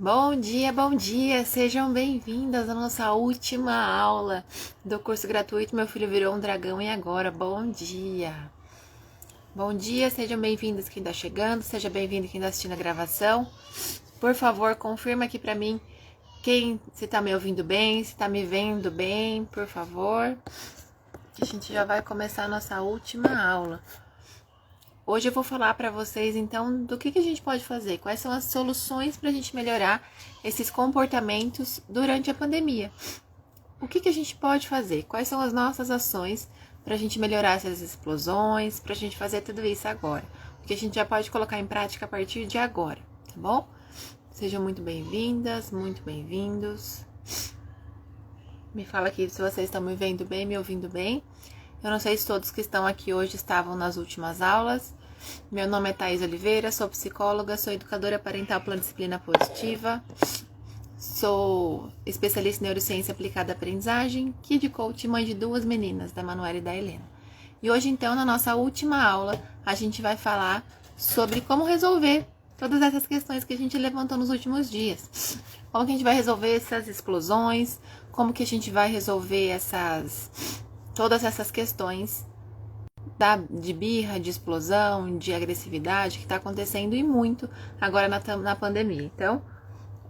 Bom dia, sejam bem-vindas à nossa última aula do curso gratuito Meu Filho Virou um Dragão e Agora. Bom dia! Bom dia, sejam bem-vindos quem está chegando, seja bem-vindo quem está assistindo a gravação. Por favor, confirma aqui para mim se está me ouvindo bem, se está me vendo bem, por favor. A gente já vai começar a nossa última aula. Hoje eu vou falar para vocês, então, do que a gente pode fazer, quais são as soluções para a gente melhorar esses comportamentos durante a pandemia. O que a gente pode fazer? Quais são as nossas ações para a gente melhorar essas explosões, para a gente fazer tudo isso agora? O que a gente já pode colocar em prática a partir de agora, tá bom? Sejam muito bem-vindas, muito bem-vindos. Me fala aqui se vocês estão me vendo bem, me ouvindo bem. Eu não sei se todos que estão aqui hoje estavam nas últimas aulas. Meu nome é Thaís Oliveira, sou psicóloga, sou educadora parental pela disciplina positiva, sou especialista em neurociência aplicada à aprendizagem, Kid Coach, mãe de duas meninas, da Manuela e da Helena. E hoje, então, na nossa última aula, a gente vai falar sobre como resolver todas essas questões que a gente levantou nos últimos dias. Como que a gente vai resolver essas explosões, como que a gente vai resolver todas essas questões de birra, de explosão, de agressividade que está acontecendo e muito agora na pandemia. Então,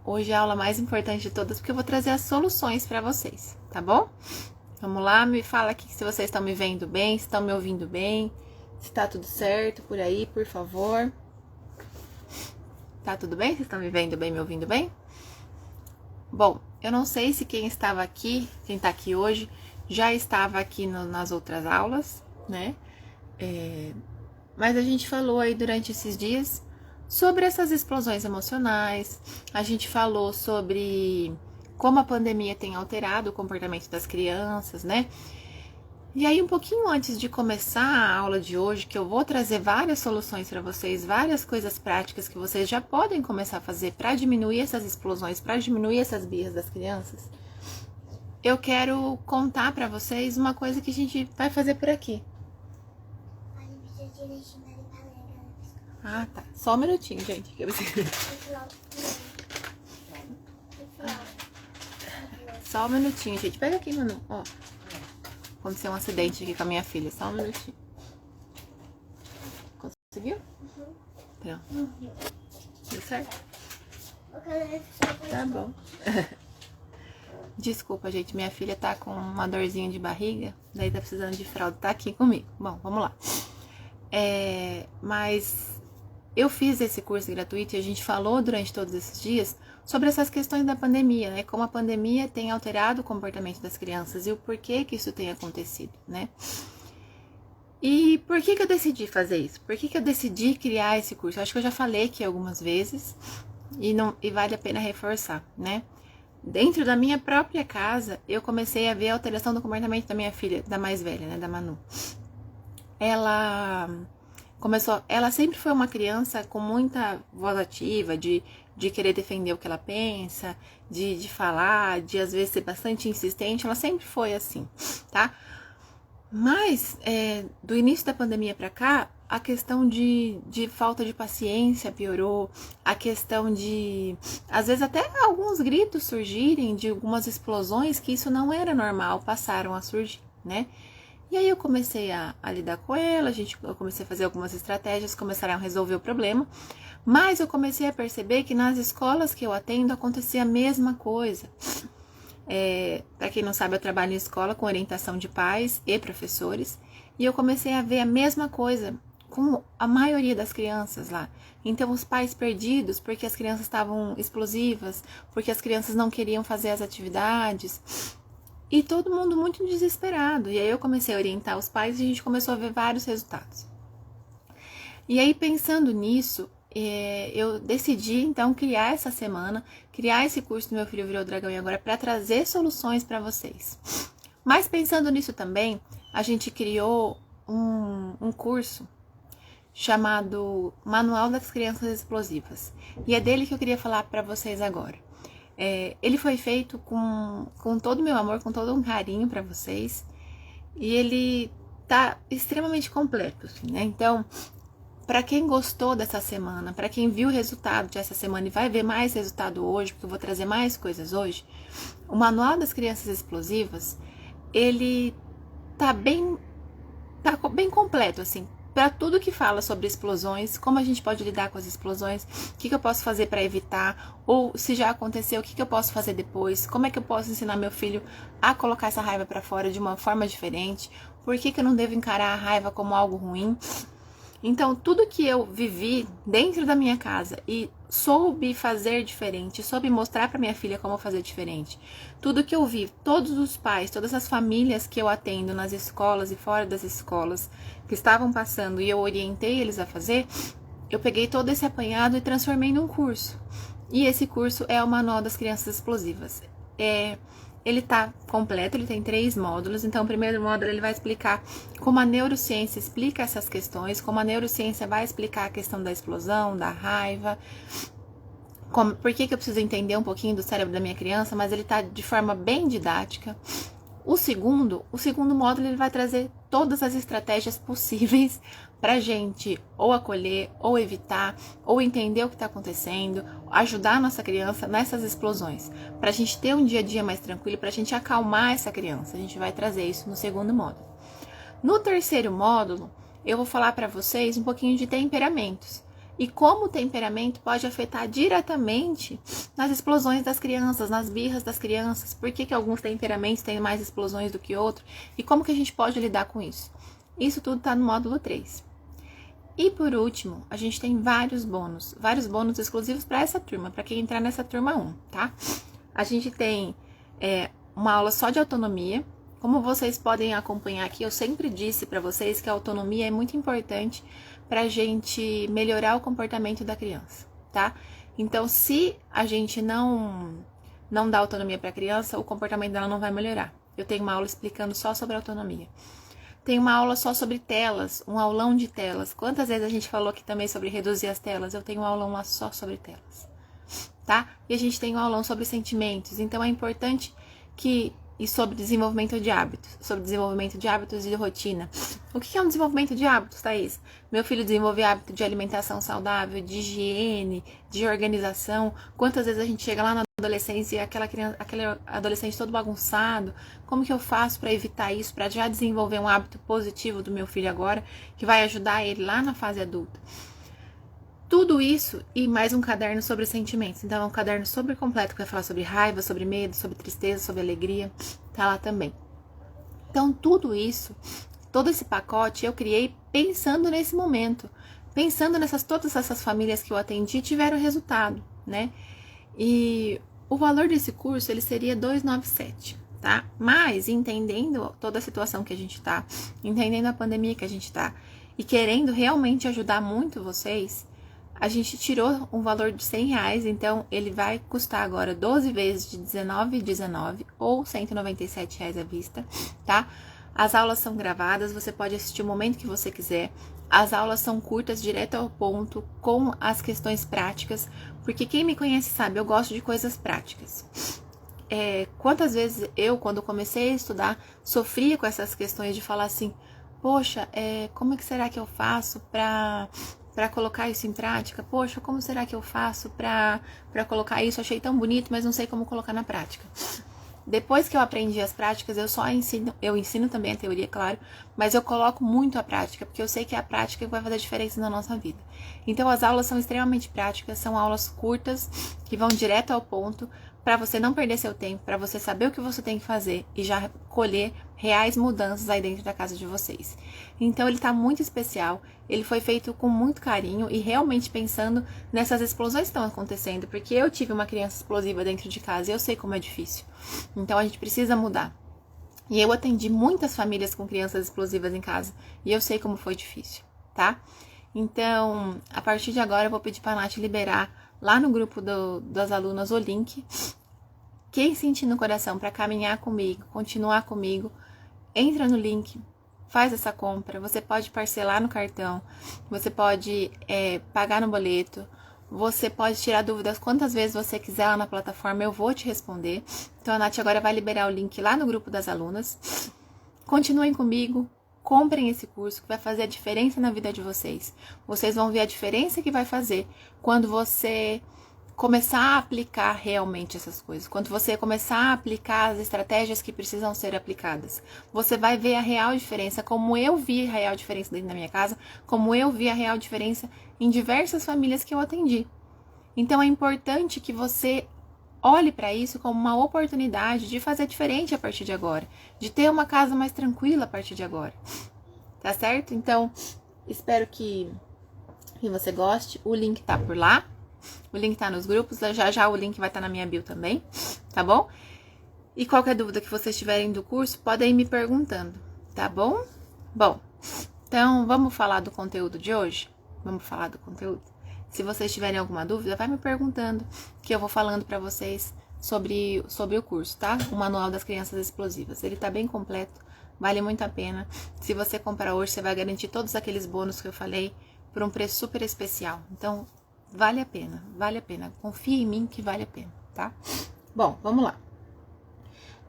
hoje é a aula mais importante de todas porque eu vou trazer as soluções para vocês, tá bom? Vamos lá, me fala aqui se vocês estão me vendo bem, se estão me ouvindo bem, se tá tudo certo por aí, por favor. Tá tudo bem? Vocês estão me vendo bem, me ouvindo bem? Bom, eu não sei se quem estava aqui, quem tá aqui hoje, já estava aqui nas outras aulas, né? Mas a gente falou aí durante esses dias sobre essas explosões emocionais, a gente falou sobre como a pandemia tem alterado o comportamento das crianças, né? E aí, um pouquinho antes de começar a aula de hoje, que eu vou trazer várias soluções para vocês, várias coisas práticas que vocês já podem começar a fazer para diminuir essas explosões, para diminuir essas birras das crianças, eu quero contar para vocês uma coisa que a gente vai fazer por aqui. Ah, tá. Só um minutinho, gente. Só um minutinho, gente. Pega aqui, Manu. Ó. Aconteceu um acidente aqui com a minha filha. Só um minutinho. Conseguiu? Pronto. Deu certo? Tá bom. Desculpa, gente. Minha filha tá com uma dorzinha de barriga. Daí tá precisando de fralda. Tá aqui comigo. Bom, vamos lá. Mas eu fiz esse curso gratuito e a gente falou durante todos esses dias sobre essas questões da pandemia, né? Como a pandemia tem alterado o comportamento das crianças e o porquê que isso tem acontecido, né? E por que eu decidi fazer isso? Por que eu decidi criar esse curso? Eu acho que eu já falei aqui algumas vezes e vale a pena reforçar, né? Dentro da minha própria casa, eu comecei a ver a alteração do comportamento da minha filha, da mais velha, né? Da Manu. Ela sempre foi uma criança com muita voz ativa, de querer defender o que ela pensa, de falar, de às vezes ser bastante insistente, ela sempre foi assim, tá? Mas, do início da pandemia pra cá, a questão de falta de paciência piorou, a questão de, às vezes até alguns gritos surgirem, de algumas explosões, que isso não era normal, passaram a surgir, né? E aí eu comecei a lidar com ela, eu comecei a fazer algumas estratégias, começaram a resolver o problema, mas eu comecei a perceber que nas escolas que eu atendo acontecia a mesma coisa. Para quem não sabe, eu trabalho em escola com orientação de pais e professores, e eu comecei a ver a mesma coisa com a maioria das crianças lá. Então, os pais perdidos porque as crianças estavam explosivas, porque as crianças não queriam fazer as atividades. E todo mundo muito desesperado. E aí eu comecei a orientar os pais e a gente começou a ver vários resultados. E aí, pensando nisso, eu decidi, então, criar essa semana, criar esse curso do Meu Filho Virou Dragão e Agora para trazer soluções para vocês. Mas pensando nisso também, a gente criou um curso chamado Manual das Crianças Explosivas. E é dele que eu queria falar para vocês agora. Ele foi feito com todo o meu amor, com todo um carinho para vocês. E ele tá extremamente completo, assim, né? Então, Para quem gostou dessa semana, para quem viu o resultado dessa semana e vai ver mais resultado hoje, porque eu vou trazer mais coisas hoje, o Manual das Crianças Explosivas, ele tá bem completo, assim, para tudo que fala sobre explosões, como a gente pode lidar com as explosões, o que eu posso fazer para evitar, ou se já aconteceu, o que eu posso fazer depois, como é que eu posso ensinar meu filho a colocar essa raiva para fora de uma forma diferente, por que eu não devo encarar a raiva como algo ruim. Então, tudo que eu vivi dentro da minha casa e soube fazer diferente, soube mostrar para minha filha como fazer diferente, tudo que eu vi, todos os pais, todas as famílias que eu atendo nas escolas e fora das escolas que estavam passando e eu orientei eles a fazer, eu peguei todo esse apanhado e transformei num curso. E esse curso é o Manual das Crianças Explosivas. Ele está completo, ele tem 3 módulos. Então, o primeiro módulo ele vai explicar como a neurociência explica essas questões, como a neurociência vai explicar a questão da explosão, da raiva, por que eu preciso entender um pouquinho do cérebro da minha criança, mas ele está de forma bem didática. O segundo módulo ele vai trazer todas as estratégias possíveis para a gente ou acolher, ou evitar, ou entender o que está acontecendo, ajudar a nossa criança nessas explosões, para a gente ter um dia a dia mais tranquilo, para a gente acalmar essa criança. A gente vai trazer isso no segundo módulo. No terceiro módulo, eu vou falar para vocês um pouquinho de temperamentos e como o temperamento pode afetar diretamente nas explosões das crianças, nas birras das crianças, por que alguns temperamentos têm mais explosões do que outros e como que a gente pode lidar com isso. Isso tudo está no módulo 3. E por último, a gente tem vários bônus exclusivos para essa turma, para quem entrar nessa turma 1, tá? A gente tem uma aula só de autonomia. Como vocês podem acompanhar aqui, eu sempre disse para vocês que a autonomia é muito importante para a gente melhorar o comportamento da criança, tá? Então, se a gente não dá autonomia para a criança, o comportamento dela não vai melhorar. Eu tenho uma aula explicando só sobre autonomia. Tem uma aula só sobre telas, um aulão de telas. Quantas vezes a gente falou aqui também sobre reduzir as telas? Eu tenho um aulão lá só sobre telas, tá? E a gente tem um aulão sobre sentimentos. Então, é importante e sobre desenvolvimento de hábitos e de rotina. O que é um desenvolvimento de hábitos, Thaís? Meu filho desenvolve hábito de alimentação saudável, de higiene, de organização. Quantas vezes a gente chega lá na adolescência e aquele adolescente todo bagunçado? Como que eu faço para evitar isso, para já desenvolver um hábito positivo do meu filho agora, que vai ajudar ele lá na fase adulta? Tudo isso e mais um caderno sobre sentimentos. Então, é um caderno super completo que vai falar sobre raiva, sobre medo, sobre tristeza, sobre alegria. Tá lá também. Então, tudo isso, todo esse pacote eu criei pensando nesse momento. Pensando todas essas famílias que eu atendi e tiveram resultado, né? E o valor desse curso, ele seria 297, tá? Mas, entendendo toda a situação que a gente tá, entendendo a pandemia que a gente tá, e querendo realmente ajudar muito vocês, a gente tirou um valor de R$100, então ele vai custar agora 12 vezes de R$19,19 ou R$197 à vista, tá? As aulas são gravadas, você pode assistir o momento que você quiser. As aulas são curtas, direto ao ponto, com as questões práticas, porque quem me conhece sabe, eu gosto de coisas práticas. Quantas vezes eu, quando comecei a estudar, sofria com essas questões de falar assim, poxa, como é que será que eu faço para colocar isso em prática? Poxa, como será que eu faço para colocar isso? Achei tão bonito, mas não sei como colocar na prática. Depois que eu aprendi as práticas, eu ensino também a teoria, claro, mas eu coloco muito a prática, porque eu sei que é a prática que vai fazer diferença na nossa vida. Então, as aulas são extremamente práticas, são aulas curtas, que vão direto ao ponto, para você não perder seu tempo, para você saber o que você tem que fazer e já colher reais mudanças aí dentro da casa de vocês. Então, ele tá muito especial, ele foi feito com muito carinho e realmente pensando nessas explosões que estão acontecendo, porque eu tive uma criança explosiva dentro de casa e eu sei como é difícil. Então, a gente precisa mudar. E eu atendi muitas famílias com crianças explosivas em casa e eu sei como foi difícil, tá? Então, a partir de agora, eu vou pedir pra Nath liberar lá no grupo das alunas o link. Quem sentir no coração para caminhar comigo, continuar comigo, entra no link, faz essa compra. Você pode parcelar no cartão, você pode pagar no boleto, você pode tirar dúvidas quantas vezes você quiser lá na plataforma, eu vou te responder. Então a Nath agora vai liberar o link lá no grupo das alunas. Continuem comigo, comprem esse curso que vai fazer a diferença na vida de vocês. Vocês vão ver a diferença que vai fazer quando você começar a aplicar realmente essas coisas. Quando você começar a aplicar as estratégias que precisam ser aplicadas. Você vai ver a real diferença, como eu vi a real diferença dentro da minha casa, como eu vi a real diferença em diversas famílias que eu atendi. Então é importante que você olhe para isso como uma oportunidade de fazer diferente a partir de agora, de ter uma casa mais tranquila a partir de agora, tá certo? Então, espero que você goste. O link tá por lá, o link tá nos grupos, já o link vai estar na minha bio também, tá bom? E qualquer dúvida que vocês tiverem do curso, podem ir me perguntando, tá bom? Bom, então vamos falar do conteúdo de hoje? Vamos falar do conteúdo? Se vocês tiverem alguma dúvida, vai me perguntando, que eu vou falando para vocês sobre o curso, tá? O Manual das Crianças Explosivas. Ele tá bem completo, vale muito a pena. Se você comprar hoje, você vai garantir todos aqueles bônus que eu falei por um preço super especial. Então, vale a pena, vale a pena. Confia em mim que vale a pena, tá? Bom, vamos lá.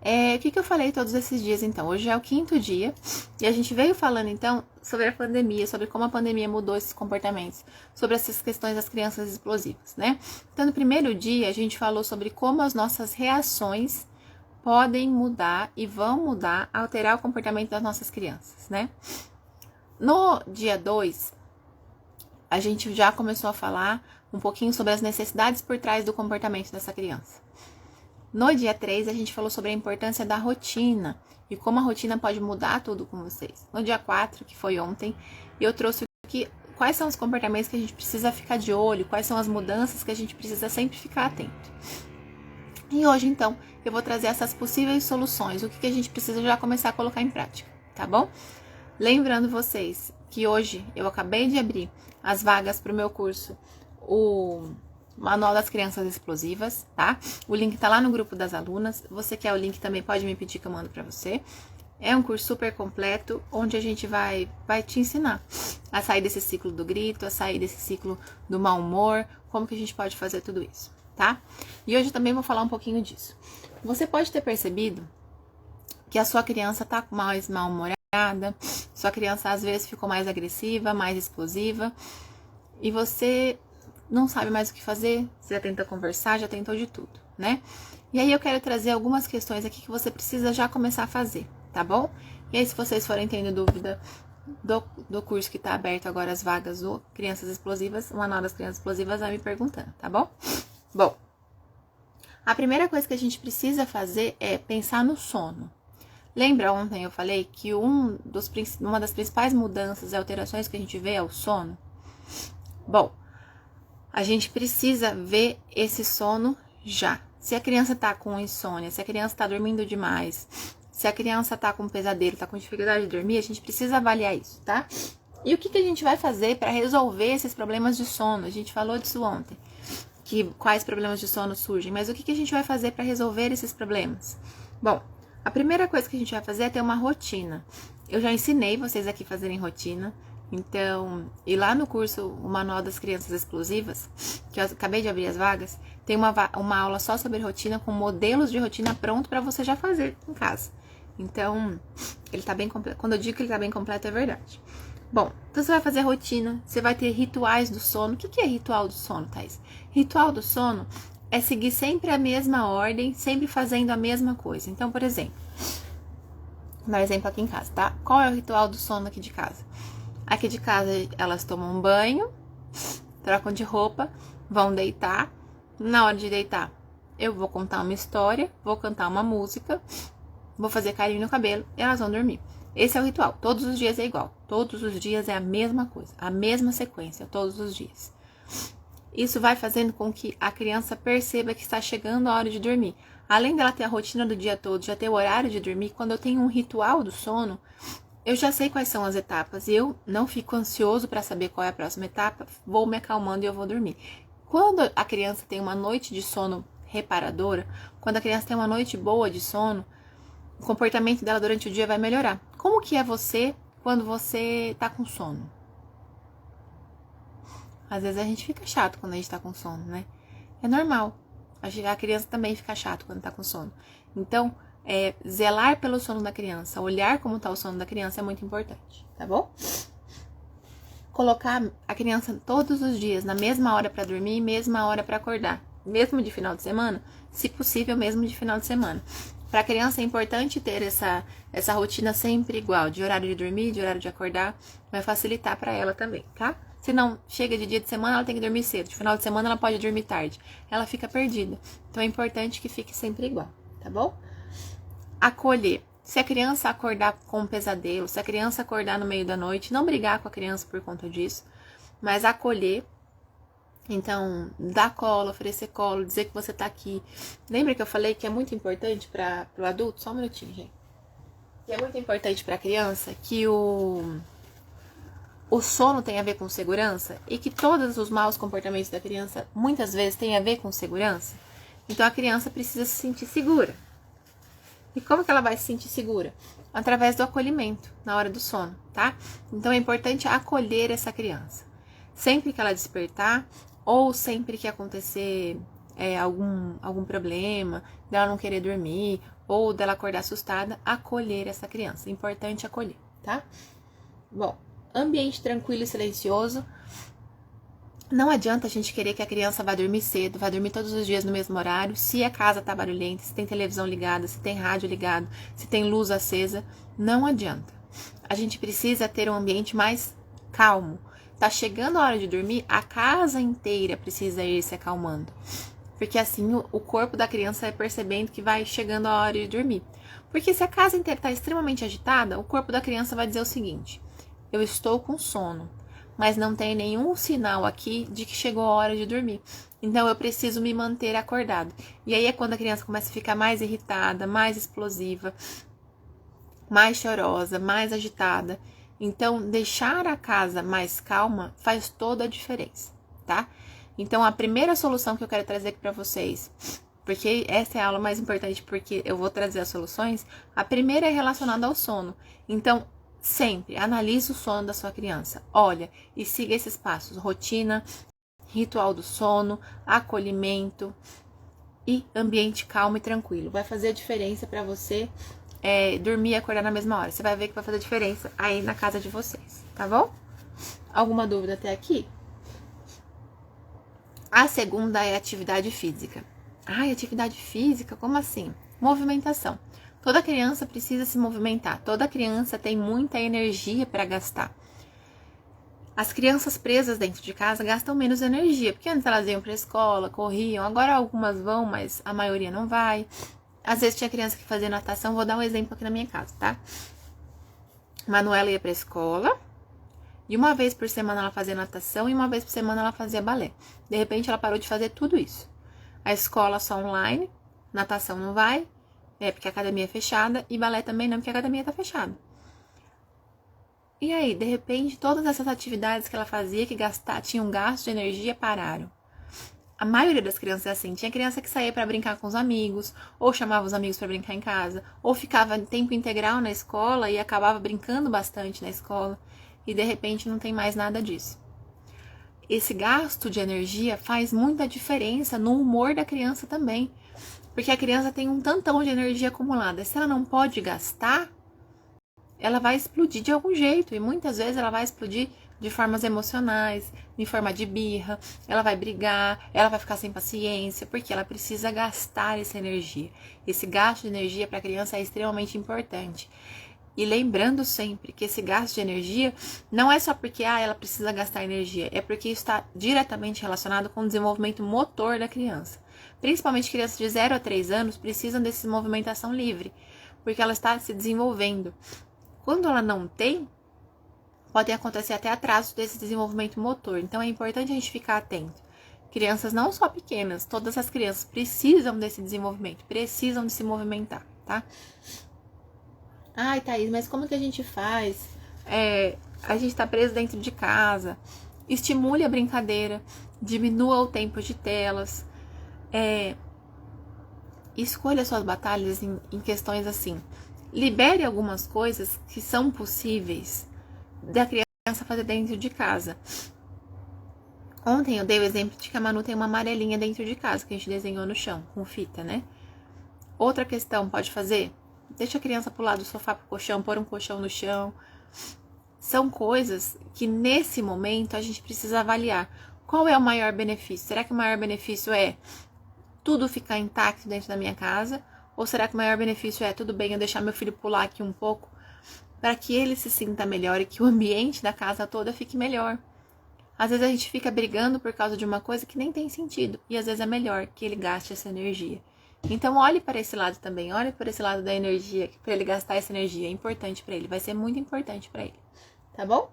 O que eu falei todos esses dias, então? Hoje é o 5º dia e a gente veio falando, então, sobre a pandemia, sobre como a pandemia mudou esses comportamentos, sobre essas questões das crianças explosivas, né? Então, no primeiro dia, a gente falou sobre como as nossas reações podem mudar e vão mudar, alterar o comportamento das nossas crianças, né? No dia 2, a gente já começou a falar um pouquinho sobre as necessidades por trás do comportamento dessa criança. No dia 3, a gente falou sobre a importância da rotina e como a rotina pode mudar tudo com vocês. No dia 4, que foi ontem, eu trouxe quais são os comportamentos que a gente precisa ficar de olho, quais são as mudanças que a gente precisa sempre ficar atento. E hoje, então, eu vou trazer essas possíveis soluções, o que a gente precisa já começar a colocar em prática, tá bom? Lembrando vocês que hoje eu acabei de abrir as vagas para o meu curso, o Manual das Crianças Explosivas, tá? O link tá lá no grupo das alunas. Você quer o link também, pode me pedir que eu mando pra você. É um curso super completo, onde a gente vai te ensinar a sair desse ciclo do grito, a sair desse ciclo do mau humor, como que a gente pode fazer tudo isso, tá? E hoje eu também vou falar um pouquinho disso. Você pode ter percebido que a sua criança tá mais mal-humorada, sua criança às vezes ficou mais agressiva, mais explosiva, e você não sabe mais o que fazer, você já tenta conversar, já tentou de tudo, né? E aí eu quero trazer algumas questões aqui que você precisa já começar a fazer, tá bom? E aí se vocês forem tendo dúvida do curso que tá aberto agora, as vagas do Crianças Explosivas, o Manual das Crianças Explosivas, vai me perguntando, tá bom? Bom, a primeira coisa que a gente precisa fazer é pensar no sono. Lembra ontem eu falei que uma das principais mudanças e alterações que a gente vê é o sono? Bom, a gente precisa ver esse sono já. Se a criança tá com insônia, se a criança tá dormindo demais, se a criança tá com pesadelo, tá com dificuldade de dormir, a gente precisa avaliar isso, tá? E o que a gente vai fazer para resolver esses problemas de sono? A gente falou disso ontem, quais problemas de sono surgem, mas o que a gente vai fazer para resolver esses problemas? Bom, a primeira coisa que a gente vai fazer é ter uma rotina. Eu já ensinei vocês aqui a fazerem rotina. Então, e lá no curso, o Manual das Crianças Explosivas, que eu acabei de abrir as vagas, tem uma aula só sobre rotina, com modelos de rotina pronto para você já fazer em casa. Então, ele tá bem completo. Quando eu digo que ele tá bem completo, é verdade. Bom, então você vai fazer rotina, você vai ter rituais do sono. O que é ritual do sono, Thaís? Ritual do sono é seguir sempre a mesma ordem, sempre fazendo a mesma coisa. Então, por exemplo, vou dar um exemplo aqui em casa, tá? Qual é o ritual do sono aqui de casa? Aqui de casa, elas tomam um banho, trocam de roupa, vão deitar. Na hora de deitar, eu vou contar uma história, vou cantar uma música, vou fazer carinho no cabelo e elas vão dormir. Esse é o ritual. Todos os dias é igual. Todos os dias é a mesma coisa, a mesma sequência, todos os dias. Isso vai fazendo com que a criança perceba que está chegando a hora de dormir. Além dela ter a rotina do dia todo, já ter o horário de dormir, quando eu tenho um ritual do sono, eu já sei quais são as etapas e eu não fico ansioso para saber qual é a próxima etapa, vou me acalmando e eu vou dormir. Quando a criança tem uma noite de sono reparadora, quando a criança tem uma noite boa de sono, o comportamento dela durante o dia vai melhorar. Como que é você quando você tá com sono? Às vezes a gente fica chato quando a gente tá com sono, né? É normal. A criança também fica chato quando tá com sono. Então, zelar pelo sono da criança, olhar como está o sono da criança é muito importante, tá bom? Colocar a criança todos os dias na mesma hora para dormir e mesma hora para acordar, mesmo de final de semana, se possível mesmo de final de semana. Para a criança é importante ter essa rotina sempre igual, de horário de dormir, de horário de acordar, vai facilitar para ela também, tá? Se não chega de dia de semana, ela tem que dormir cedo, de final de semana ela pode dormir tarde, ela fica perdida. Então é importante que fique sempre igual, tá bom? Acolher. Se a criança acordar com um pesadelo, se a criança acordar no meio da noite, não brigar com a criança por conta disso, mas acolher. Então, dar colo, oferecer colo, dizer que você tá aqui. Lembra que eu falei que é muito importante para o adulto? Só um minutinho, gente. Que é muito importante para a criança que o sono tem a ver com segurança e que todos os maus comportamentos da criança muitas vezes têm a ver com segurança. Então, a criança precisa se sentir segura. E como que ela vai se sentir segura? Através do acolhimento, na hora do sono, tá? Então, é importante acolher essa criança. Sempre que ela despertar, ou sempre que acontecer algum problema, dela não querer dormir, ou dela acordar assustada, acolher essa criança. Importante acolher, tá? Bom, ambiente tranquilo e silencioso. Não adianta a gente querer que a criança vá dormir cedo, vá dormir todos os dias no mesmo horário, se a casa tá barulhenta, se tem televisão ligada, se tem rádio ligado, se tem luz acesa, não adianta. A gente precisa ter um ambiente mais calmo. Tá chegando a hora de dormir, a casa inteira precisa ir se acalmando. Porque assim o corpo da criança vai percebendo que vai chegando a hora de dormir. Porque se a casa inteira está extremamente agitada, o corpo da criança vai dizer o seguinte: eu estou com sono, mas não tem nenhum sinal aqui de que chegou a hora de dormir. Então eu preciso me manter acordado. E aí é quando a criança começa a ficar mais irritada, mais explosiva, mais chorosa, mais agitada. Então, deixar a casa mais calma faz toda a diferença, tá? Então, a primeira solução que eu quero trazer aqui para vocês, porque essa é a aula mais importante, porque eu vou trazer as soluções, a primeira é relacionada ao sono. Então, sempre analise o sono da sua criança. Olha e siga esses passos: rotina, ritual do sono, acolhimento e ambiente calmo e tranquilo. Vai fazer a diferença para você dormir e acordar na mesma hora. Você vai ver que vai fazer diferença aí na casa de vocês, tá bom? Alguma dúvida até aqui? A segunda é atividade física. Ai, atividade física? Como assim? Movimentação. Toda criança precisa se movimentar. Toda criança tem muita energia para gastar. As crianças presas dentro de casa gastam menos energia, porque antes elas iam para a escola, corriam, agora algumas vão, mas a maioria não vai. Às vezes tinha criança que fazia natação, vou dar um exemplo aqui na minha casa, tá? Manuela ia pra escola, e uma vez por semana ela fazia natação, e uma vez por semana ela fazia balé. De repente ela parou de fazer tudo isso. A escola só online, natação não vai, porque a academia é fechada, e balé também não, porque a academia tá fechada. E aí, de repente, todas essas atividades que ela fazia, que tinham gasto de energia, pararam. A maioria das crianças é assim. Tinha criança que saía para brincar com os amigos, ou chamava os amigos para brincar em casa, ou ficava tempo integral na escola e acabava brincando bastante na escola, e de repente não tem mais nada disso. Esse gasto de energia faz muita diferença no humor da criança também, porque a criança tem um tantão de energia acumulada. Se ela não pode gastar, ela vai explodir de algum jeito, e muitas vezes ela vai explodir de formas emocionais, em forma de birra, ela vai brigar, ela vai ficar sem paciência, porque ela precisa gastar essa energia. Esse gasto de energia para a criança é extremamente importante. E lembrando sempre que esse gasto de energia não é só porque ela precisa gastar energia, é porque isso está diretamente relacionado com o desenvolvimento motor da criança. Principalmente crianças de 0 a 3 anos precisam dessa movimentação livre, porque ela está se desenvolvendo. Quando ela não tem, pode acontecer até atraso desse desenvolvimento motor. Então, é importante a gente ficar atento. Crianças não só pequenas, todas as crianças precisam desse desenvolvimento, precisam de se movimentar, tá? Ai, Thaís, mas como que a gente faz? A gente tá preso dentro de casa. Estimule a brincadeira, diminua o tempo de telas. Escolha suas batalhas em questões assim. Libere algumas coisas que são possíveis da criança fazer dentro de casa. Ontem eu dei o exemplo de que a Manu tem uma amarelinha dentro de casa, que a gente desenhou no chão, com fita, né? Outra questão, pode fazer? Deixa a criança pular do sofá pro colchão, pôr um colchão no chão. São coisas que nesse momento a gente precisa avaliar. Qual é o maior benefício? Será que o maior benefício é tudo ficar intacto dentro da minha casa? Ou será que o maior benefício é, tudo bem, eu deixar meu filho pular aqui um pouco para que ele se sinta melhor e que o ambiente da casa toda fique melhor? Às vezes a gente fica brigando por causa de uma coisa que nem tem sentido. E às vezes é melhor que ele gaste essa energia. Então olhe para esse lado também. Olhe para esse lado da energia. Para ele gastar essa energia. É importante para ele. Vai ser muito importante para ele. Tá bom?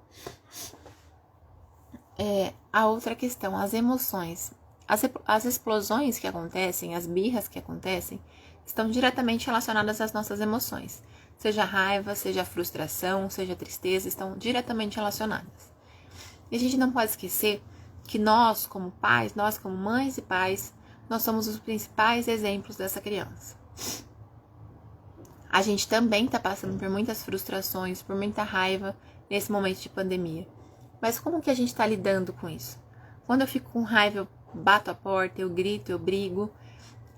A outra questão. As emoções. As explosões que acontecem. As birras que acontecem. Estão diretamente relacionadas às nossas emoções. Seja raiva, seja frustração, seja tristeza. Estão diretamente relacionadas. E a gente não pode esquecer que nós, como pais, nós como mães e pais, nós somos os principais exemplos dessa criança. A gente também está passando por muitas frustrações, por muita raiva nesse momento de pandemia. Mas como que a gente está lidando com isso? Quando eu fico com raiva, eu bato a porta, eu grito, eu brigo,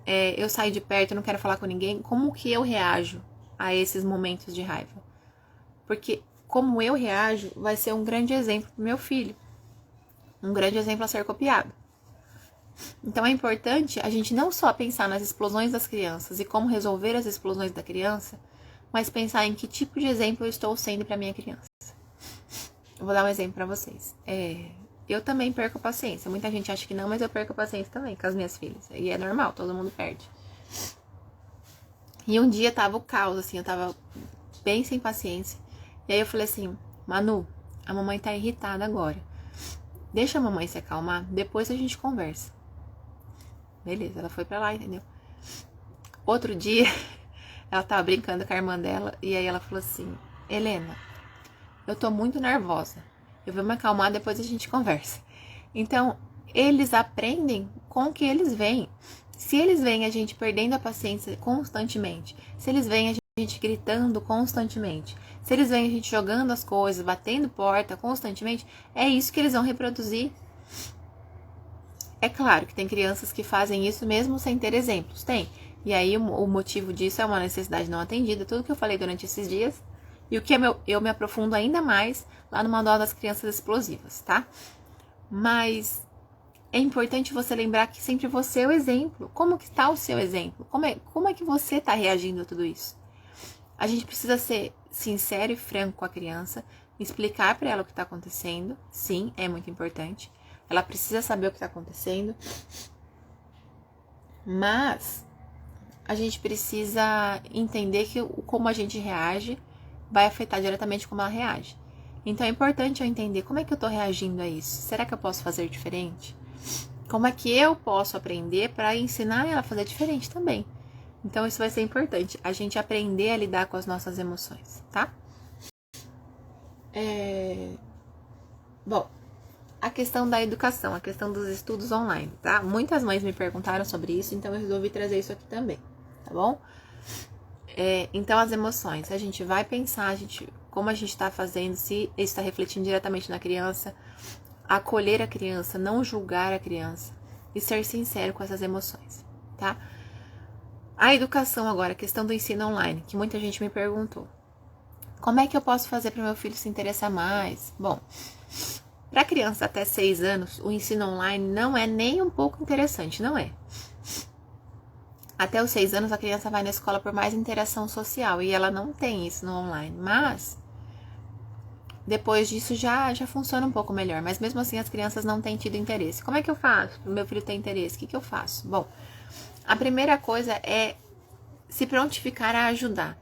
eu saio de perto, eu não quero falar com ninguém. Como que eu reajo a esses momentos de raiva? Porque como eu reajo vai ser um grande exemplo para o meu filho. Um grande exemplo a ser copiado. Então é importante a gente não só pensar nas explosões das crianças e como resolver as explosões da criança, mas pensar em que tipo de exemplo eu estou sendo para minha criança. Eu vou dar um exemplo para vocês. Eu também perco a paciência. Muita gente acha que não, mas eu perco a paciência também com as minhas filhas. E é normal, todo mundo perde. E um dia tava o caos, assim, eu tava bem sem paciência. E aí eu falei assim, Manu, a mamãe tá irritada agora. Deixa a mamãe se acalmar, depois a gente conversa. Beleza, ela foi pra lá, entendeu? Outro dia, ela tava brincando com a irmã dela, e aí ela falou assim, Helena, eu tô muito nervosa. Eu vou me acalmar, depois a gente conversa. Então, eles aprendem com o que eles veem. Se eles veem a gente perdendo a paciência constantemente, se eles veem a gente gritando constantemente, se eles veem a gente jogando as coisas, batendo porta constantemente, é isso que eles vão reproduzir. É claro que tem crianças que fazem isso mesmo sem ter exemplos, tem. E aí o motivo disso é uma necessidade não atendida, tudo que eu falei durante esses dias. E o que eu me aprofundo ainda mais lá no Manual das Crianças Explosivas, tá? Mas é importante você lembrar que sempre você é o exemplo. Como que está o seu exemplo? Como é que você está reagindo a tudo isso? A gente precisa ser sincero e franco com a criança, explicar para ela o que está acontecendo. Sim, é muito importante. Ela precisa saber o que está acontecendo. Mas a gente precisa entender que como a gente reage vai afetar diretamente como ela reage. Então é importante eu entender como é que eu estou reagindo a isso. Será que eu posso fazer diferente? Como é que eu posso aprender para ensinar ela a fazer diferente também? Então isso vai ser importante, a gente aprender a lidar com as nossas emoções, tá? Bom, a questão da educação, a questão dos estudos online, tá? Muitas mães me perguntaram sobre isso, então eu resolvi trazer isso aqui também, tá bom? Então as emoções, a gente vai pensar, como a gente está fazendo, se isso está refletindo diretamente na criança, acolher a criança, não julgar a criança e ser sincero com essas emoções, tá? A educação agora, a questão do ensino online, que muita gente me perguntou. Como é que eu posso fazer para meu filho se interessar mais? Bom, para criança até 6 anos, o ensino online não é nem um pouco interessante, não é? Até os 6 anos a criança vai na escola por mais interação social e ela não tem isso no online, mas depois disso já funciona um pouco melhor, mas mesmo assim as crianças não têm tido interesse. Como é que eu faço para o meu filho ter interesse? O que eu faço? Bom, a primeira coisa é se prontificar a ajudar.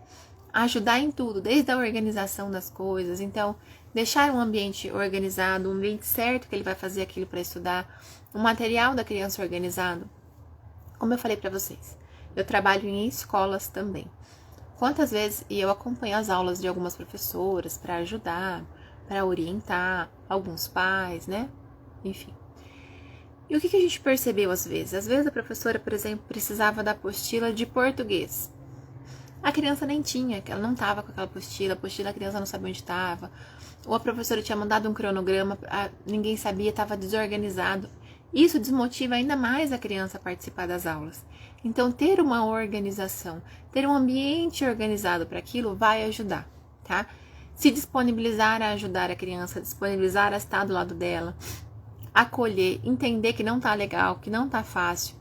Ajudar em tudo, desde a organização das coisas. Então, deixar um ambiente organizado, um ambiente certo que ele vai fazer aquilo para estudar, o material da criança organizado. Como eu falei para vocês, eu trabalho em escolas também. Quantas vezes eu acompanho as aulas de algumas professoras para ajudar, para orientar, alguns pais, né? Enfim. E o que a gente percebeu às vezes? Às vezes a professora, por exemplo, precisava da apostila de português. A criança nem tinha, ela não estava com aquela apostila, a criança não sabia onde estava. Ou a professora tinha mandado um cronograma, ninguém sabia, estava desorganizado. Isso desmotiva ainda mais a criança a participar das aulas. Então, ter uma organização, ter um ambiente organizado para aquilo vai ajudar, tá? Se disponibilizar a ajudar a criança, disponibilizar a estar do lado dela, acolher, entender que não tá legal, que não tá fácil,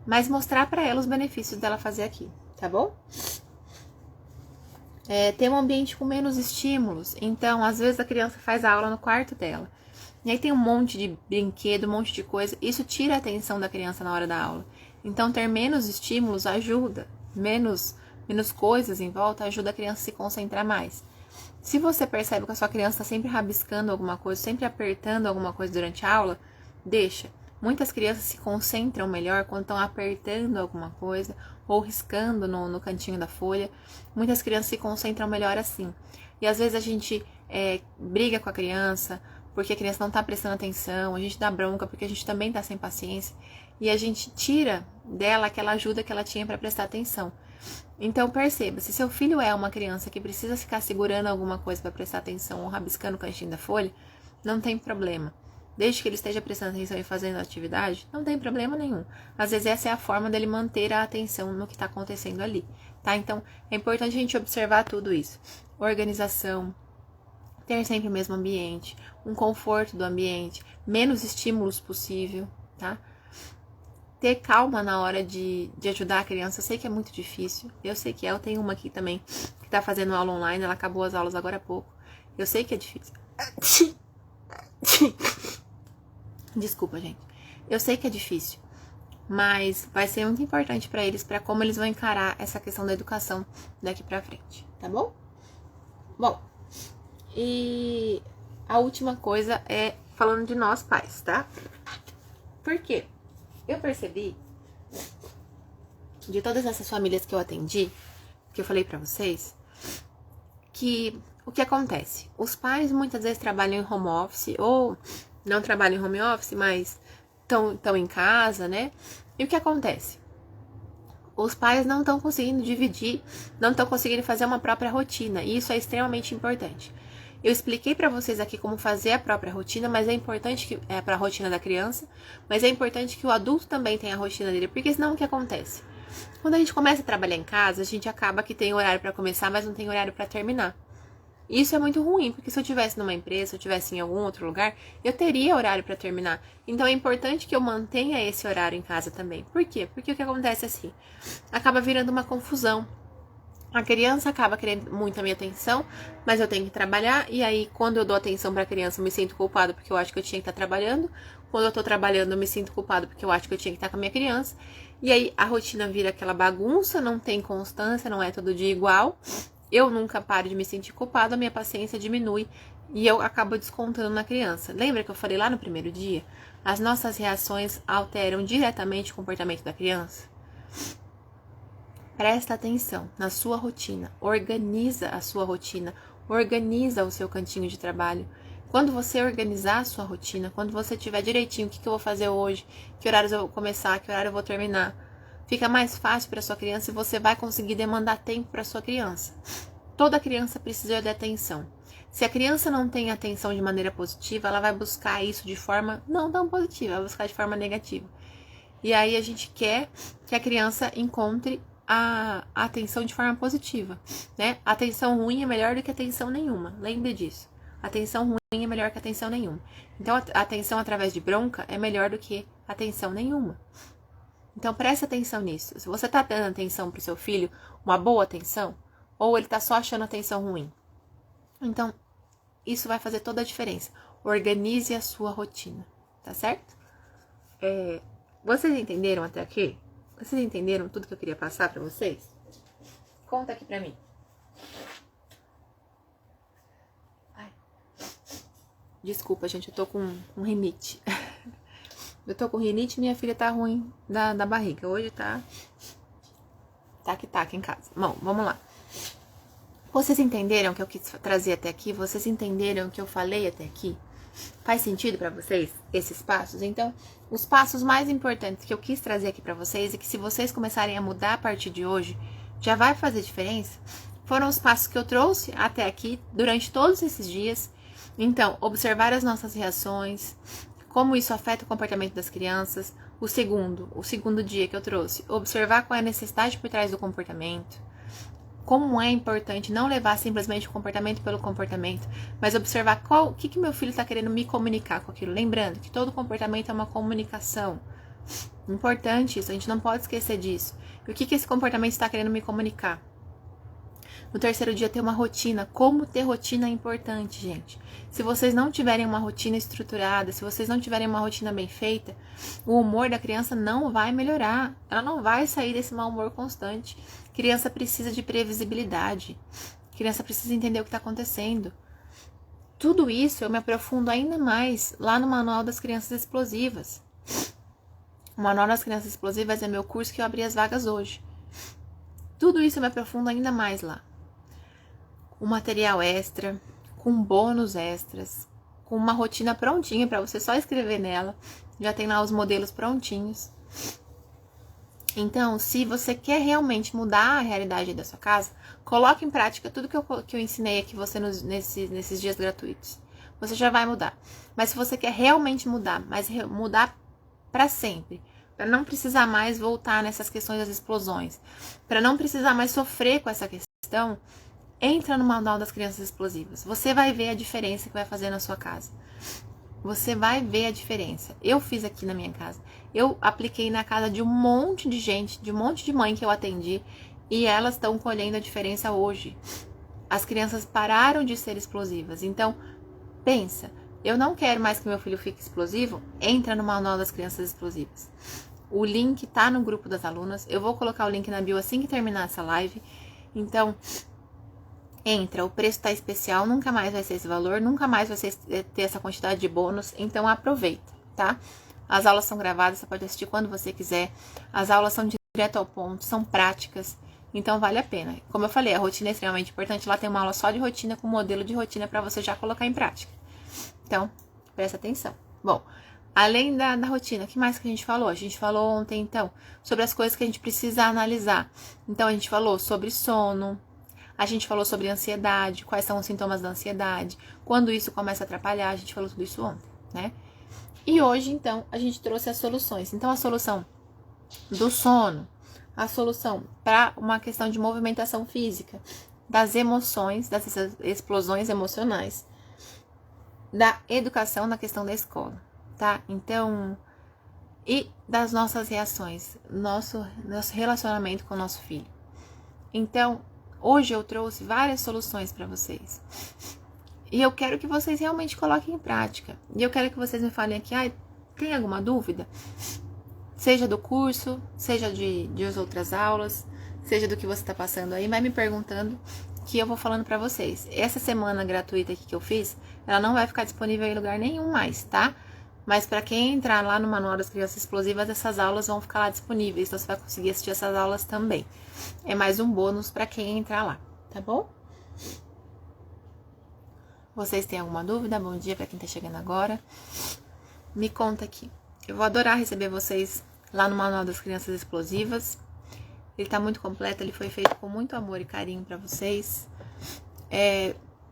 mas mostrar para ela os benefícios dela fazer aquilo, tá bom? Ter um ambiente com menos estímulos. Então, às vezes a criança faz a aula no quarto dela. E aí tem um monte de brinquedo, um monte de coisa. Isso tira a atenção da criança na hora da aula. Então, ter menos estímulos ajuda. Menos coisas em volta ajuda a criança a se concentrar mais. Se você percebe que a sua criança está sempre rabiscando alguma coisa, sempre apertando alguma coisa durante a aula, deixa. Muitas crianças se concentram melhor quando estão apertando alguma coisa ou riscando no cantinho da folha. Muitas crianças se concentram melhor assim. E às vezes a gente briga com a criança porque a criança não está prestando atenção, a gente dá bronca porque a gente também está sem paciência e a gente tira dela aquela ajuda que ela tinha para prestar atenção. Então perceba, se seu filho é uma criança que precisa ficar segurando alguma coisa para prestar atenção ou rabiscando o cantinho da folha, não tem problema. Desde que ele esteja prestando atenção e fazendo a atividade, não tem problema nenhum. Às vezes essa é a forma dele manter a atenção no que está acontecendo ali, tá? Então, é importante a gente observar tudo isso. Organização, ter sempre o mesmo ambiente, um conforto do ambiente, menos estímulos possível, tá? Ter calma na hora de ajudar a criança. Eu sei que é muito difícil, eu sei que eu tenho uma aqui também que tá fazendo aula online, ela acabou as aulas agora há pouco. Eu sei que é difícil. Desculpa, gente. Eu sei que é difícil, mas vai ser muito importante para eles, para como eles vão encarar essa questão da educação daqui para frente, tá bom? Bom, e a última coisa é falando de nós pais, tá? Por quê? Eu percebi, de todas essas famílias que eu atendi, que eu falei pra vocês, que o que acontece? Os pais muitas vezes trabalham em home office, ou não trabalham em home office, mas estão em casa, né? E o que acontece? Os pais não estão conseguindo dividir, não estão conseguindo fazer uma própria rotina, e isso é extremamente importante. Eu expliquei para vocês aqui como fazer a própria rotina, mas é importante que para a rotina da criança, mas é importante que o adulto também tenha a rotina dele, porque senão o que acontece? Quando a gente começa a trabalhar em casa, a gente acaba que tem horário para começar, mas não tem horário para terminar. Isso é muito ruim, porque se eu estivesse numa empresa, se eu estivesse em algum outro lugar, eu teria horário para terminar. Então é importante que eu mantenha esse horário em casa também. Por quê? Porque o que acontece é assim, acaba virando uma confusão. A criança acaba querendo muito a minha atenção, mas eu tenho que trabalhar, e aí quando eu dou atenção para a criança eu me sinto culpado porque eu acho que eu tinha que estar trabalhando. Quando eu estou trabalhando eu me sinto culpado porque eu acho que eu tinha que estar com a minha criança. E aí a rotina vira aquela bagunça, não tem constância, não é todo dia igual. Eu nunca paro de me sentir culpado, a minha paciência diminui e eu acabo descontando na criança. Lembra que eu falei lá no primeiro dia? As nossas reações alteram diretamente o comportamento da criança? Presta atenção na sua rotina, organiza a sua rotina, organiza o seu cantinho de trabalho. Quando você organizar a sua rotina, quando você tiver direitinho o que eu vou fazer hoje, que horários eu vou começar, que horário eu vou terminar, fica mais fácil para sua criança e você vai conseguir demandar tempo para sua criança. Toda criança precisa de atenção. Se a criança não tem atenção de maneira positiva, ela vai buscar isso de forma não tão positiva, vai buscar de forma negativa. E aí a gente quer que a criança encontre a atenção de forma positiva, né? A atenção ruim é melhor do que atenção nenhuma, lembre disso. Atenção ruim é melhor que atenção nenhuma. Então, a atenção através de bronca é melhor do que atenção nenhuma. Então, preste atenção nisso. Se você tá dando atenção pro seu filho, uma boa atenção, ou ele tá só achando atenção ruim. Então, isso vai fazer toda a diferença. Organize a sua rotina, tá certo? Vocês entenderam até aqui? Vocês entenderam tudo que eu queria passar pra vocês? Conta aqui pra mim. Ai. Desculpa, gente, eu tô com rinite. Eu tô com rinite e minha filha tá ruim da barriga. Hoje tá tac-tac em casa. Bom, vamos lá. Vocês entenderam o que eu quis trazer até aqui? Vocês entenderam o que eu falei até aqui? Faz sentido pra vocês esses passos? Então, os passos mais importantes que eu quis trazer aqui pra vocês e que se vocês começarem a mudar a partir de hoje, já vai fazer diferença, foram os passos que eu trouxe até aqui durante todos esses dias. Então, observar as nossas reações, como isso afeta o comportamento das crianças. O segundo dia que eu trouxe, observar qual é a necessidade por trás do comportamento. Como é importante não levar simplesmente o comportamento pelo comportamento, mas observar o que meu filho está querendo me comunicar com aquilo. Lembrando que todo comportamento é uma comunicação. Importante isso, a gente não pode esquecer disso. E o que esse comportamento está querendo me comunicar? No terceiro dia, ter uma rotina. Como ter rotina é importante, gente. Se vocês não tiverem uma rotina estruturada, se vocês não tiverem uma rotina bem feita, o humor da criança não vai melhorar. Ela não vai sair desse mau humor constante. Criança precisa de previsibilidade. Criança precisa entender o que está acontecendo. Tudo isso eu me aprofundo ainda mais lá no Manual das Crianças Explosivas. O Manual das Crianças Explosivas é meu curso que eu abri as vagas hoje. Tudo isso eu me aprofundo ainda mais lá. Um material extra, com bônus extras, com uma rotina prontinha para você só escrever nela. Já tem lá os modelos prontinhos. Então, se você quer realmente mudar a realidade da sua casa, coloque em prática tudo que eu ensinei aqui você nesses dias gratuitos. Você já vai mudar. Mas se você quer realmente mudar, mas mudar para sempre, para não precisar mais voltar nessas questões das explosões, para não precisar mais sofrer com essa questão, entra no Manual das Crianças Explosivas. Você vai ver a diferença que vai fazer na sua casa. Você vai ver a diferença. Eu fiz aqui na minha casa. Eu apliquei na casa de um monte de gente, de um monte de mãe que eu atendi, e elas estão colhendo a diferença hoje. As crianças pararam de ser explosivas. Então, pensa, eu não quero mais que meu filho fique explosivo? Entra no Manual das Crianças Explosivas. O link tá no grupo das alunas. Eu vou colocar o link na bio assim que terminar essa live. Então, entra, o preço tá especial, nunca mais vai ser esse valor, nunca mais vai ter essa quantidade de bônus, então aproveita, tá? As aulas são gravadas, você pode assistir quando você quiser, as aulas são direto ao ponto, são práticas, então vale a pena. Como eu falei, a rotina é extremamente importante, lá tem uma aula só de rotina, com modelo de rotina para você já colocar em prática. Então, presta atenção. Bom, além da rotina, o que mais que a gente falou? A gente falou ontem, então, sobre as coisas que a gente precisa analisar. Então, a gente falou sobre sono, a gente falou sobre ansiedade, quais são os sintomas da ansiedade, quando isso começa a atrapalhar, a gente falou tudo isso ontem, né? E hoje, então, a gente trouxe as soluções. Então, a solução do sono, a solução para uma questão de movimentação física, das emoções, dessas explosões emocionais, da educação na questão da escola, tá? Então, e das nossas reações, nosso relacionamento com o nosso filho. Então, hoje eu trouxe várias soluções para vocês. E eu quero que vocês realmente coloquem em prática. E eu quero que vocês me falem aqui, tem alguma dúvida? Seja do curso, seja de outras aulas, seja do que você está passando aí, vai me perguntando que eu vou falando para vocês. Essa semana gratuita aqui que eu fiz, ela não vai ficar disponível em lugar nenhum mais, tá? Mas para quem entrar lá no Manual das Crianças Explosivas, essas aulas vão ficar lá disponíveis, então você vai conseguir assistir essas aulas também. É mais um bônus para quem entrar lá, tá bom? Vocês têm alguma dúvida? Bom dia para quem tá chegando agora. Me conta aqui. Eu vou adorar receber vocês lá no Manual das Crianças Explosivas. Ele tá muito completo, ele foi feito com muito amor e carinho para vocês.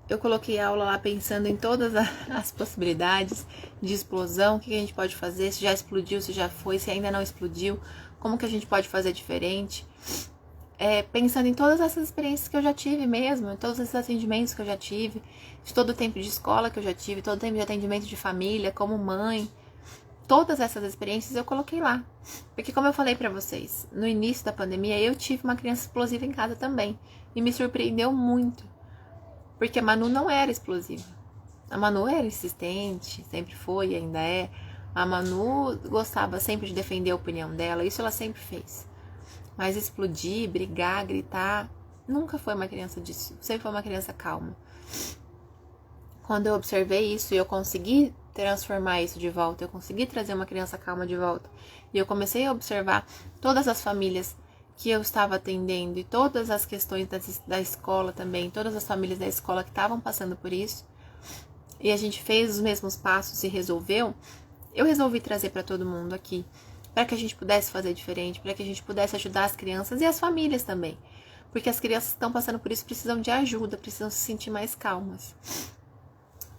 Eu coloquei a aula lá pensando em todas as possibilidades de explosão, o que a gente pode fazer, se já explodiu, se já foi, se ainda não explodiu, como que a gente pode fazer diferente. Pensando em todas essas experiências que eu já tive mesmo, em todos esses atendimentos que eu já tive, de todo o tempo de escola que eu já tive, todo o tempo de atendimento de família, como mãe, todas essas experiências eu coloquei lá. Porque como eu falei pra vocês, no início da pandemia eu tive uma criança explosiva em casa também, e me surpreendeu muito, porque a Manu não era explosiva. A Manu era insistente, sempre foi e ainda é. A Manu gostava sempre de defender a opinião dela, isso ela sempre fez. Mas explodir, brigar, gritar, nunca foi uma criança disso. Sempre foi uma criança calma. Quando eu observei isso e eu consegui transformar isso de volta, eu consegui trazer uma criança calma de volta, e eu comecei a observar todas as famílias que eu estava atendendo e todas as questões da escola também, todas as famílias da escola que estavam passando por isso, e a gente fez os mesmos passos e resolveu, eu resolvi trazer para todo mundo aqui, para que a gente pudesse fazer diferente, para que a gente pudesse ajudar as crianças e as famílias também. Porque as crianças que estão passando por isso precisam de ajuda, precisam se sentir mais calmas.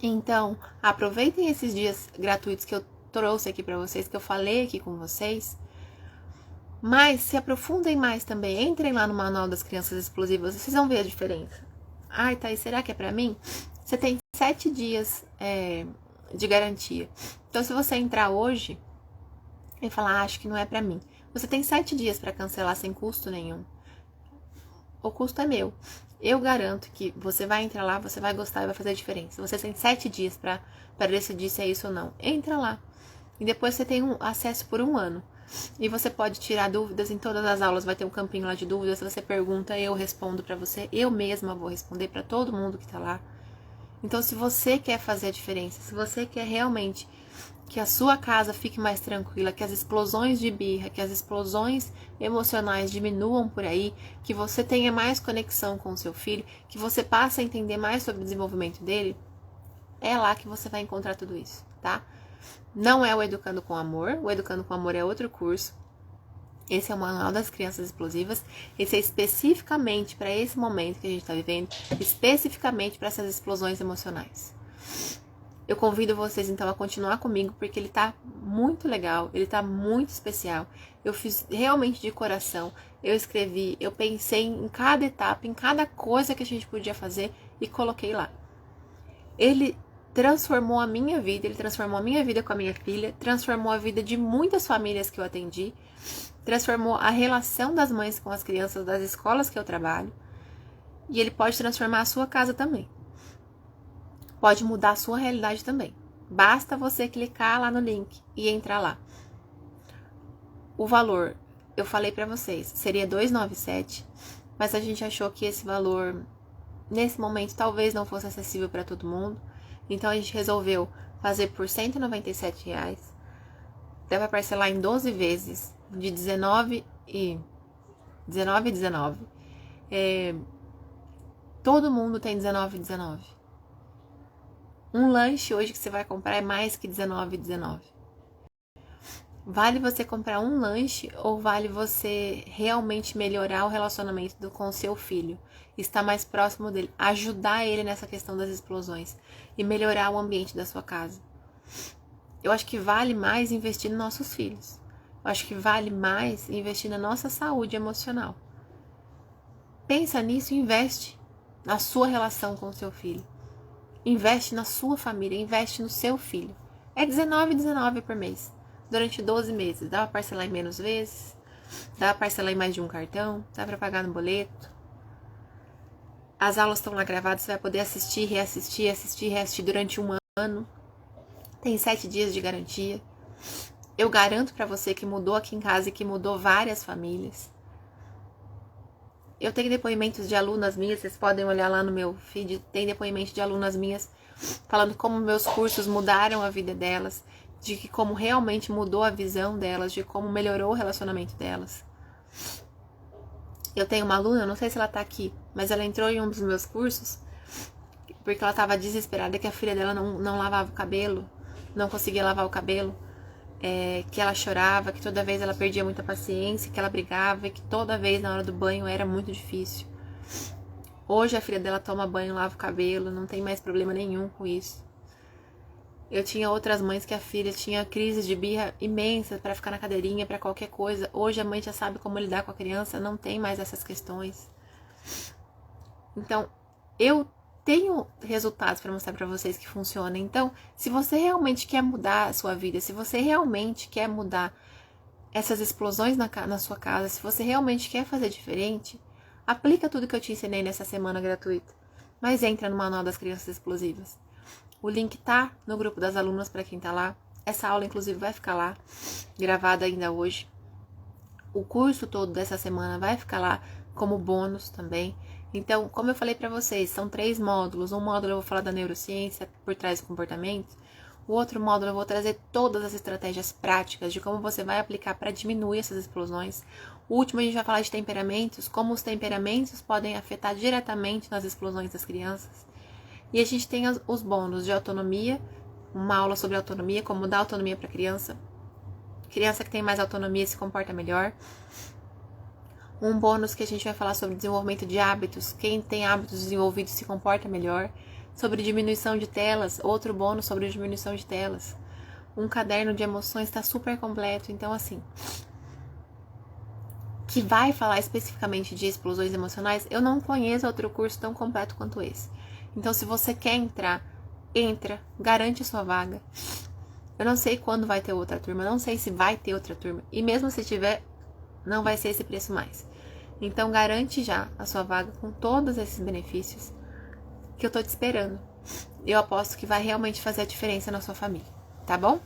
Então, aproveitem esses dias gratuitos que eu trouxe aqui pra vocês, que eu falei aqui com vocês. Mas se aprofundem mais também, entrem lá no Manual das Crianças Explosivas, vocês vão ver a diferença. Ai, Thaís, será que é pra mim? Você tem 7 dias de garantia. Então, se você entrar hoje e falar, acho que não é pra mim, você tem 7 dias pra cancelar sem custo nenhum. O custo é meu. Eu garanto que você vai entrar lá, você vai gostar e vai fazer a diferença. Você tem 7 dias pra decidir se é isso ou não. Entra lá. E depois você tem acesso por 1 ano. E você pode tirar dúvidas em todas as aulas, vai ter um campinho lá de dúvidas. Se você pergunta, eu respondo pra você. Eu mesma vou responder pra todo mundo que tá lá. Então, se você quer fazer a diferença, se você quer realmente que a sua casa fique mais tranquila, que as explosões de birra, que as explosões emocionais diminuam por aí, que você tenha mais conexão com o seu filho, que você passe a entender mais sobre o desenvolvimento dele, é lá que você vai encontrar tudo isso, tá? Não é o Educando com Amor, o Educando com Amor é outro curso. Esse é o Manual das Crianças Explosivas. Esse é especificamente para esse momento que a gente está vivendo, especificamente para essas explosões emocionais. Eu convido vocês então a continuar comigo, porque ele tá muito legal, ele tá muito especial. Eu fiz realmente de coração, eu escrevi, eu pensei em cada etapa, em cada coisa que a gente podia fazer e coloquei lá. Ele transformou a minha vida, ele transformou a minha vida com a minha filha, transformou a vida de muitas famílias que eu atendi, transformou a relação das mães com as crianças das escolas que eu trabalho, e ele pode transformar a sua casa também. Pode mudar a sua realidade também. Basta você clicar lá no link e entrar lá. O valor, eu falei pra vocês, seria R$297, mas a gente achou que esse valor, nesse momento, talvez não fosse acessível para todo mundo. Então, a gente resolveu fazer por R$197. Dá pra parcelar em 12 vezes, de 19 e 19. Todo mundo tem 19. Um lanche hoje que você vai comprar é mais que R$19,19. Vale você comprar um lanche ou vale você realmente melhorar o relacionamento com o seu filho? Estar mais próximo dele, ajudar ele nessa questão das explosões e melhorar o ambiente da sua casa. Eu acho que vale mais investir nos nossos filhos. Eu acho que vale mais investir na nossa saúde emocional. Pensa nisso e investe na sua relação com o seu filho. Investe na sua família, investe no seu filho. É R$19,19 por mês, durante 12 meses. Dá pra parcelar em menos vezes, dá pra parcelar em mais de um cartão, dá pra pagar no boleto. As aulas estão lá gravadas, você vai poder assistir, reassistir durante 1 ano. Tem 7 dias de garantia. Eu garanto pra você que mudou aqui em casa e que mudou várias famílias. Eu tenho depoimentos de alunas minhas, vocês podem olhar lá no meu feed, tem depoimentos de alunas minhas falando como meus cursos mudaram a vida delas, de que como realmente mudou a visão delas, de como melhorou o relacionamento delas. Eu tenho uma aluna, não sei se ela tá aqui, mas ela entrou em um dos meus cursos porque ela tava desesperada que a filha dela não lavava o cabelo, não conseguia lavar o cabelo. Que ela chorava, que toda vez ela perdia muita paciência, que ela brigava e que toda vez na hora do banho era muito difícil. Hoje a filha dela toma banho, lava o cabelo, não tem mais problema nenhum com isso. Eu tinha outras mães que a filha tinha crises de birra imensa para ficar na cadeirinha, para qualquer coisa. Hoje a mãe já sabe como lidar com a criança, não tem mais essas questões. Então, eu tenho resultados para mostrar para vocês que funciona. Então, se você realmente quer mudar a sua vida, se você realmente quer mudar essas explosões na sua casa, se você realmente quer fazer diferente, aplica tudo que eu te ensinei nessa semana gratuita. Mas entra no Manual das Crianças Explosivas. O link tá no grupo das alunas para quem tá lá. Essa aula, inclusive, vai ficar lá, gravada ainda hoje. O curso todo dessa semana vai ficar lá como bônus também. Então, como eu falei para vocês, são 3 módulos. Um módulo eu vou falar da neurociência por trás do comportamento. O outro módulo eu vou trazer todas as estratégias práticas de como você vai aplicar para diminuir essas explosões. O último a gente vai falar de temperamentos, como os temperamentos podem afetar diretamente nas explosões das crianças. E a gente tem os bônus de autonomia, uma aula sobre autonomia, como dar autonomia para criança. Criança que tem mais autonomia se comporta melhor. Um bônus que a gente vai falar sobre desenvolvimento de hábitos. Quem tem hábitos desenvolvidos se comporta melhor. Sobre diminuição de telas. Outro bônus sobre diminuição de telas. um caderno de emoções tá super completo. Então, assim, que vai falar especificamente de explosões emocionais, eu não conheço outro curso tão completo quanto esse. Então, se você quer entrar, entra, garante a sua vaga. Eu não sei quando vai ter outra turma, eu não sei se vai ter outra turma. E mesmo se tiver, não vai ser esse preço mais. Então, garante já a sua vaga com todos esses benefícios que eu tô te esperando. Eu aposto que vai realmente fazer a diferença na sua família, tá bom?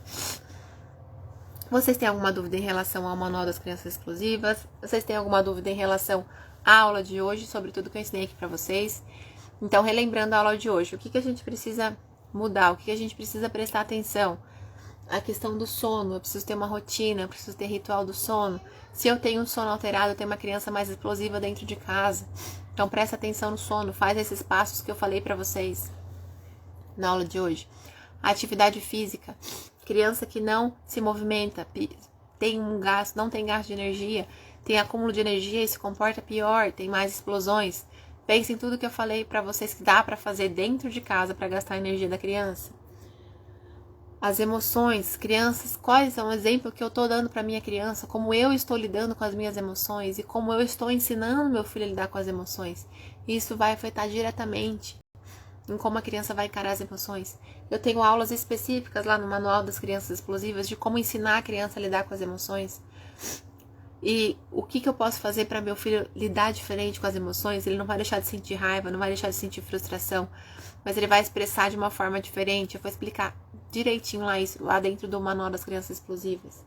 Vocês têm alguma dúvida em relação ao Manual das Crianças Explosivas? Vocês têm alguma dúvida em relação à aula de hoje, sobre tudo que eu ensinei aqui pra vocês? Então, relembrando a aula de hoje, o que a gente precisa mudar, o que a gente precisa prestar atenção? A questão do sono, eu preciso ter uma rotina, eu preciso ter ritual do sono. Se eu tenho um sono alterado, eu tenho uma criança mais explosiva dentro de casa. Então, presta atenção no sono, faz esses passos que eu falei pra vocês na aula de hoje. A atividade física, criança que não se movimenta, tem um gasto, não tem gasto de energia, tem acúmulo de energia e se comporta pior, tem mais explosões. Pense em tudo que eu falei pra vocês que dá pra fazer dentro de casa pra gastar a energia da criança. As emoções, crianças, quais são o exemplo que eu tô dando pra minha criança, como eu estou lidando com as minhas emoções e como eu estou ensinando meu filho a lidar com as emoções. Isso vai afetar diretamente em como a criança vai encarar as emoções. Eu tenho aulas específicas lá no Manual das Crianças Explosivas de como ensinar a criança a lidar com as emoções. E o que eu posso fazer para meu filho lidar diferente com as emoções? Ele não vai deixar de sentir raiva, não vai deixar de sentir frustração, mas ele vai expressar de uma forma diferente. Eu vou explicar direitinho lá dentro do Manual das Crianças Explosivas.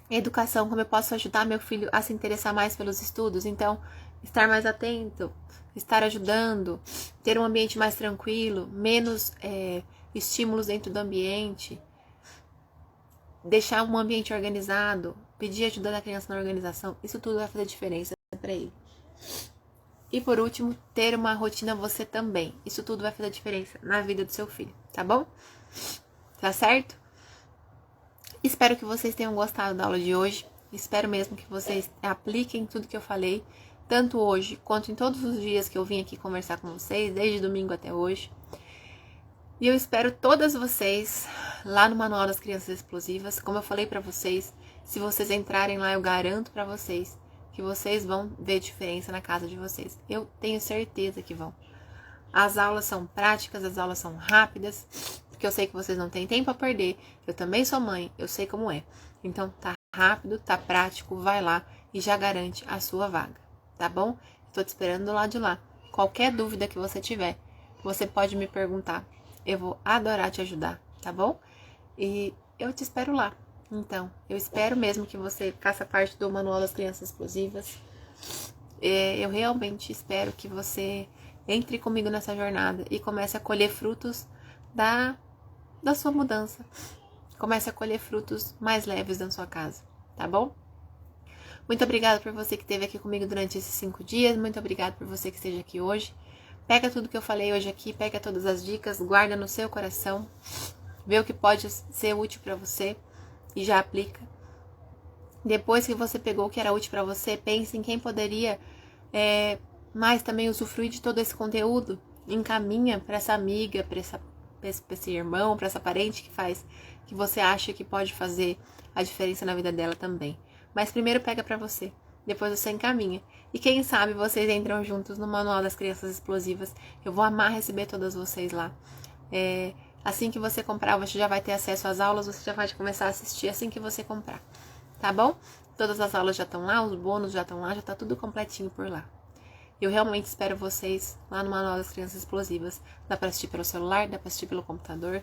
Educação, como eu posso ajudar meu filho a se interessar mais pelos estudos. Então, estar mais atento, estar ajudando, ter um ambiente mais tranquilo, menos estímulos dentro do ambiente, deixar um ambiente organizado, pedir ajuda da criança na organização, isso tudo vai fazer diferença para ele. E por último, ter uma rotina você também. Isso tudo vai fazer diferença na vida do seu filho, tá bom? Tá certo? Espero que vocês tenham gostado da aula de hoje. Espero mesmo que vocês apliquem tudo que eu falei, tanto hoje quanto em todos os dias que eu vim aqui conversar com vocês, desde domingo até hoje. E eu espero todas vocês lá no Manual das Crianças Explosivas. Como eu falei pra vocês, se vocês entrarem lá, eu garanto pra vocês que vocês vão ver diferença na casa de vocês. Eu tenho certeza que vão. As aulas são práticas, as aulas são rápidas, porque eu sei que vocês não têm tempo a perder. Eu também sou mãe, eu sei como é. Então tá rápido, tá prático, vai lá e já garante a sua vaga, tá bom? Tô te esperando do lado de lá. Qualquer dúvida que você tiver, você pode me perguntar. Eu vou adorar te ajudar, tá bom? E eu te espero lá. Então, eu espero mesmo que você faça parte do Manual das Crianças Explosivas. Eu realmente espero que você entre comigo nessa jornada e comece a colher frutos da sua mudança. Comece a colher frutos mais leves na sua casa, tá bom? Muito obrigada por você que esteve aqui comigo durante esses 5 dias. Muito obrigada por você que esteja aqui hoje. Pega tudo que eu falei hoje aqui, pega todas as dicas, guarda no seu coração, vê o que pode ser útil para você e já aplica. Depois que você pegou o que era útil para você, pense em quem poderia mais também usufruir de todo esse conteúdo. Encaminha para essa amiga, para esse irmão, para essa parente que você acha que pode fazer a diferença na vida dela também. Mas primeiro pega para você. Depois você encaminha. E quem sabe vocês entram juntos no Manual das Crianças Explosivas. Eu vou amar receber todas vocês lá. Assim que você comprar, você já vai ter acesso às aulas. Você já vai começar a assistir assim que você comprar. Tá bom? Todas as aulas já estão lá, os bônus já estão lá, já tá tudo completinho por lá. Eu realmente espero vocês lá no Manual das Crianças Explosivas. Dá pra assistir pelo celular, dá pra assistir pelo computador.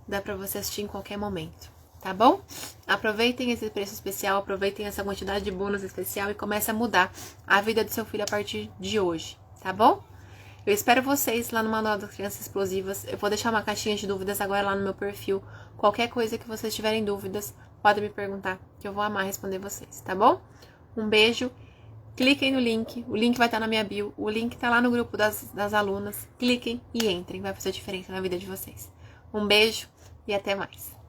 Dá pra você assistir em qualquer momento. Tá bom? Aproveitem esse preço especial, aproveitem essa quantidade de bônus especial e comece a mudar a vida do seu filho a partir de hoje, tá bom? Eu espero vocês lá no Manual das Crianças Explosivas. Eu vou deixar uma caixinha de dúvidas agora lá no meu perfil. Qualquer coisa que vocês tiverem dúvidas, podem me perguntar, que eu vou amar responder vocês, tá bom? Um beijo, cliquem no link, o link vai estar na minha bio, o link tá lá no grupo das alunas. Cliquem e entrem, vai fazer diferença na vida de vocês. Um beijo e até mais.